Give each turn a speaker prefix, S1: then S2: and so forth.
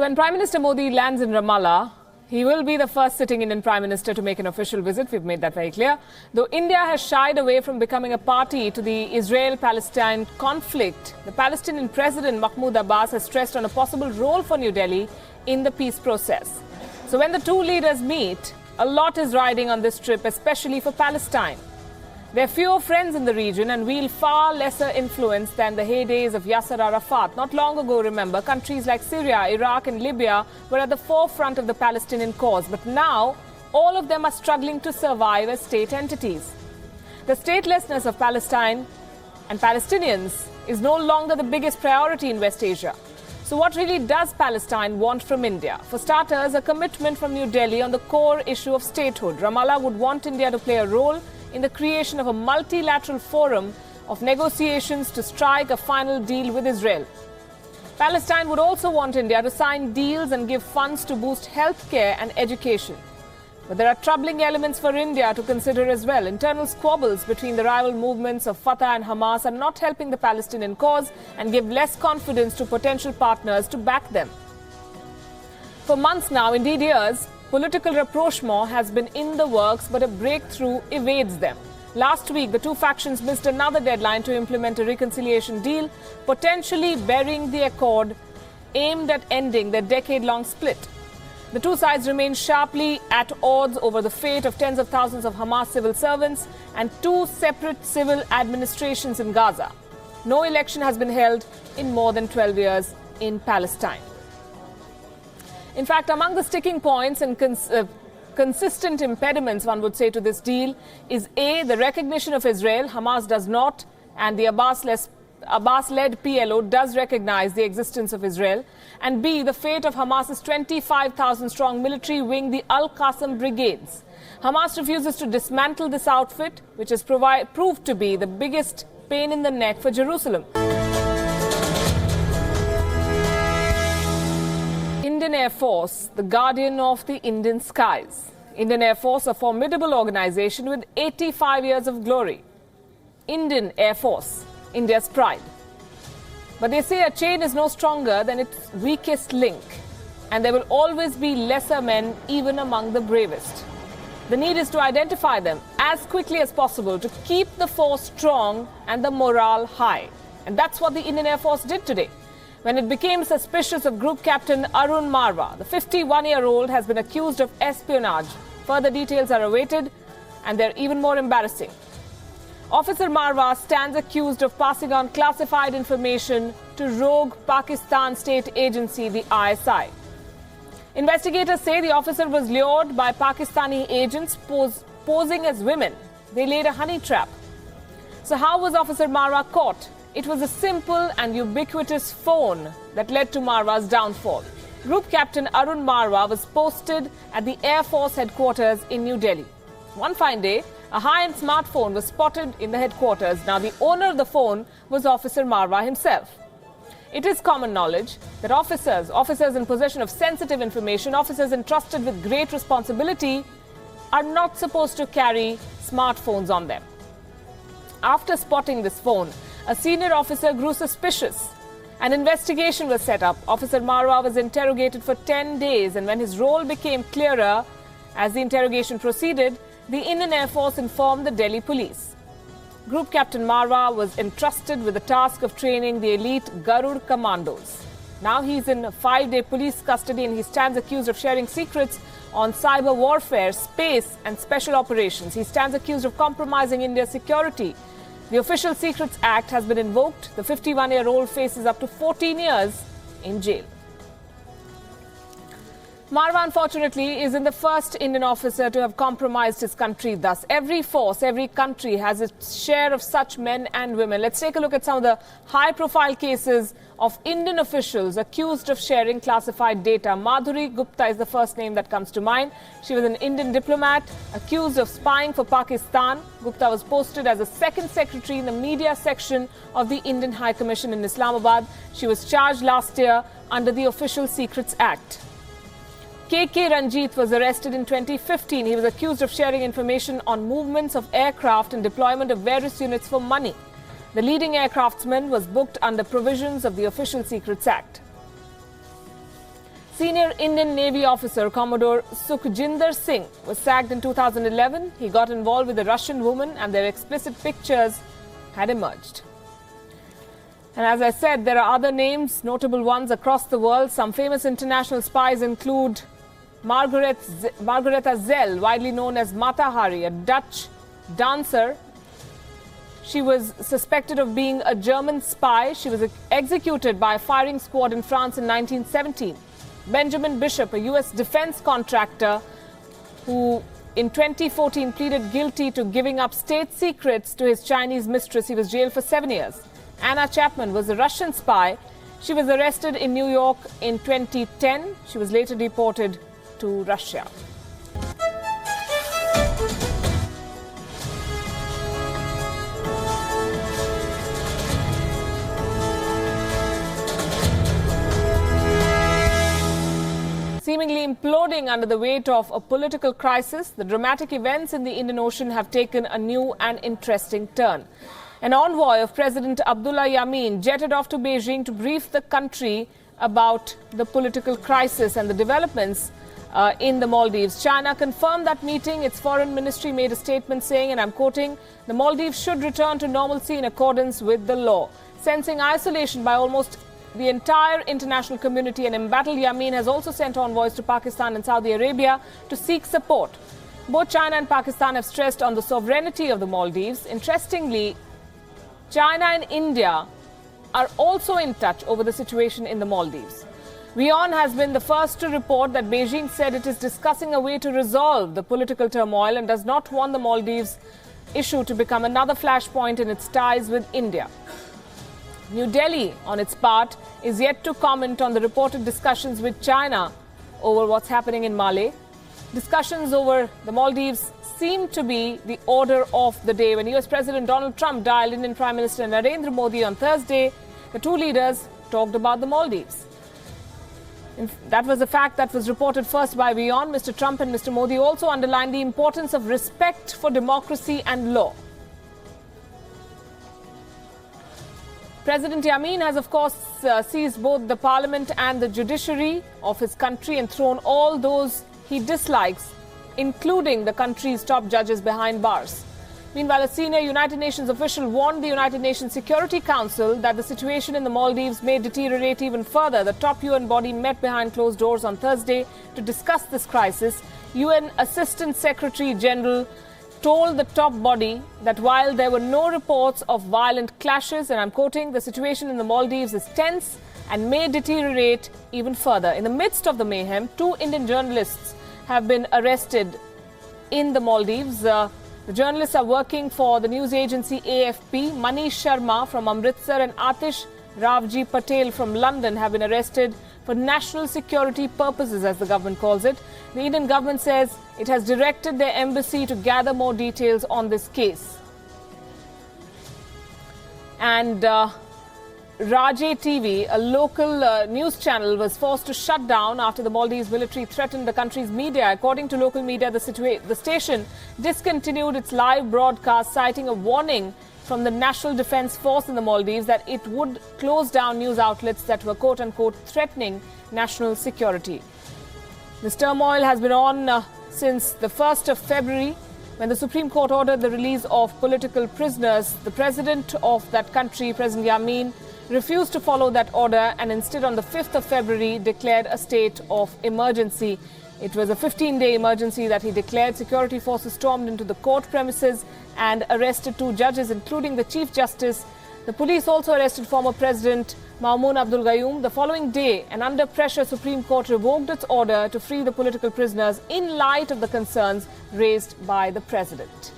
S1: when Prime Minister Modi lands in Ramallah, he will be the first sitting Indian Prime Minister to make an official visit. We've made that very clear. Though India has shied away from becoming a party to the Israel-Palestine conflict, the Palestinian President Mahmoud Abbas has stressed on a possible role for New Delhi in the peace process. So when the two leaders meet, a lot is riding on this trip, especially for Palestine. There are fewer friends in the region and wield far lesser influence than the heydays of Yasser Arafat. Not long ago, remember, countries like Syria, Iraq and Libya were at the forefront of the Palestinian cause. But now, all of them are struggling to survive as state entities. The statelessness of Palestine and Palestinians is no longer the biggest priority in West Asia. So what really does Palestine want from India? For starters, a commitment from New Delhi on the core issue of statehood. Ramallah would want India to play a role in the creation of a multilateral forum of negotiations to strike a final deal with Israel. Palestine would also want India to sign deals and give funds to boost healthcare and education. But there are troubling elements for India to consider as well. Internal squabbles between the rival movements of Fatah and Hamas are not helping the Palestinian cause and give less confidence to potential partners to back them. For months now, indeed years, political rapprochement has been in the works, but a breakthrough evades them. Last week, the two factions missed another deadline to implement a reconciliation deal, potentially burying the accord aimed at ending their decade-long split. The two sides remain sharply at odds over the fate of tens of thousands of Hamas civil servants and two separate civil administrations in Gaza. No election has been held in more than 12 years in Palestine. In fact, among the sticking points and consistent impediments, one would say, to this deal is A, the recognition of Israel. Hamas does not, and the Abbas-led PLO does recognize the existence of Israel. And B, the fate of Hamas's 25,000-strong military wing, the Al-Qassam Brigades. Hamas refuses to dismantle this outfit, which has proved to be the biggest pain in the neck for Jerusalem. Indian Air Force, the guardian of the Indian skies. Indian Air Force, a formidable organization with 85 years of glory. Indian Air Force, India's pride. But they say a chain is no stronger than its weakest link, and there will always be lesser men even among the bravest. The need is to identify them as quickly as possible to keep the force strong and the morale high. And that's what the Indian Air Force did today, when it became suspicious of Group Captain Arun Marwa. The 51-year-old has been accused of espionage. Further details are awaited, and they're even more embarrassing. Officer Marwa stands accused of passing on classified information to rogue Pakistan state agency, the ISI. Investigators say the officer was lured by Pakistani agents posing as women. They laid a honey trap. So how was Officer Marwa caught? It was a simple and ubiquitous phone that led to Marwa's downfall. Group Captain Arun Marwa was posted at the Air Force headquarters in New Delhi. One fine day, a high-end smartphone was spotted in the headquarters. Now, the owner of the phone was Officer Marwa himself. It is common knowledge that officers in possession of sensitive information, officers entrusted with great responsibility, are not supposed to carry smartphones on them. After spotting this phone, a senior officer grew suspicious. An investigation was set up. Officer Marwa was interrogated for 10 days, and when his role became clearer as the interrogation proceeded, the Indian Air Force informed the Delhi police. Group Captain Marwa was entrusted with the task of training the elite Garud commandos. Now he's in 5-day police custody, and he stands accused of sharing secrets on cyber warfare, space and special operations. He stands accused of compromising India's security. The Official Secrets Act has been invoked. The 51-year-old faces up to 14 years in jail. Marwa, unfortunately, isn't the first Indian officer to have compromised his country thus. Every force, every country has its share of such men and women. Let's take a look at some of the high-profile cases of Indian officials accused of sharing classified data. Madhuri Gupta is the first name that comes to mind. She was an Indian diplomat accused of spying for Pakistan. Gupta was posted as a second secretary in the media section of the Indian High Commission in Islamabad. She was charged last year under the Official Secrets Act. K.K. Ranjit was arrested in 2015. He was accused of sharing information on movements of aircraft and deployment of various units for money. The leading aircraftsman was booked under provisions of the Official Secrets Act. Senior Indian Navy officer Commodore Sukhjinder Singh was sacked in 2011. He got involved with a Russian woman and their explicit pictures had emerged. And as I said, there are other names, notable ones across the world. Some famous international spies include Margaretha Zell, widely known as Mata Hari, a Dutch dancer. She was suspected of being a German spy. She was executed by a firing squad in France in 1917. Benjamin Bishop, a U.S. defense contractor who in 2014 pleaded guilty to giving up state secrets to his Chinese mistress. He was jailed for 7 years. Anna Chapman was a Russian spy. She was arrested in New York in 2010. She was later deported to Russia. Seemingly imploding under the weight of a political crisis, the dramatic events in the Indian Ocean have taken a new and interesting turn. An envoy of President Abdullah Yameen jetted off to Beijing to brief the country about the political crisis and the developments in the Maldives. China confirmed that meeting. Its foreign ministry made a statement saying, and I'm quoting, "The Maldives should return to normalcy in accordance with the law." Sensing isolation by almost the entire international community, and embattled Yameen has also sent envoys to Pakistan and Saudi Arabia to seek support. Both China and Pakistan have stressed on the sovereignty of the Maldives. Interestingly, China and India are also in touch over the situation in the Maldives. WION has been the first to report that Beijing said it is discussing a way to resolve the political turmoil and does not want the Maldives issue to become another flashpoint in its ties with India. New Delhi, on its part, is yet to comment on the reported discussions with China over what's happening in Malé. Discussions over the Maldives seem to be the order of the day. When US President Donald Trump dialed Indian Prime Minister Narendra Modi on Thursday, the two leaders talked about the Maldives. That was a fact that was reported first by WION. Mr. Trump and Mr. Modi also underlined the importance of respect for democracy and law. President Yameen has, of course, seized both the parliament and the judiciary of his country and thrown all those he dislikes, including the country's top judges, behind bars. Meanwhile, a senior United Nations official warned the United Nations Security Council that the situation in the Maldives may deteriorate even further. The top UN body met behind closed doors on Thursday to discuss this crisis. UN Assistant Secretary General told the top body that while there were no reports of violent clashes, and I'm quoting, the situation in the Maldives is tense and may deteriorate even further. In the midst of the mayhem, 2 Indian journalists have been arrested in the Maldives. The journalists are working for the news agency AFP. Manish Sharma from Amritsar and Atish Ravji Patel from London have been arrested for national security purposes, as the government calls it. The Indian government says it has directed their embassy to gather more details on this case. And Rajay TV, a local news channel, was forced to shut down after the Maldives military threatened the country's media. According to local media, the station discontinued its live broadcast, citing a warning from the National Defense Force in the Maldives that it would close down news outlets that were quote-unquote threatening national security. This turmoil has been on since the 1st of February, when the Supreme Court ordered the release of political prisoners. The president of that country, President Yameen, refused to follow that order and instead on the 5th of February declared a state of emergency. It was a 15-day emergency that he declared. Security forces stormed into the court premises and arrested 2 judges, including the Chief Justice. The police also arrested former President Maumoon Abdul Gayoom. The following day, and under pressure, Supreme Court revoked its order to free the political prisoners in light of the concerns raised by the president.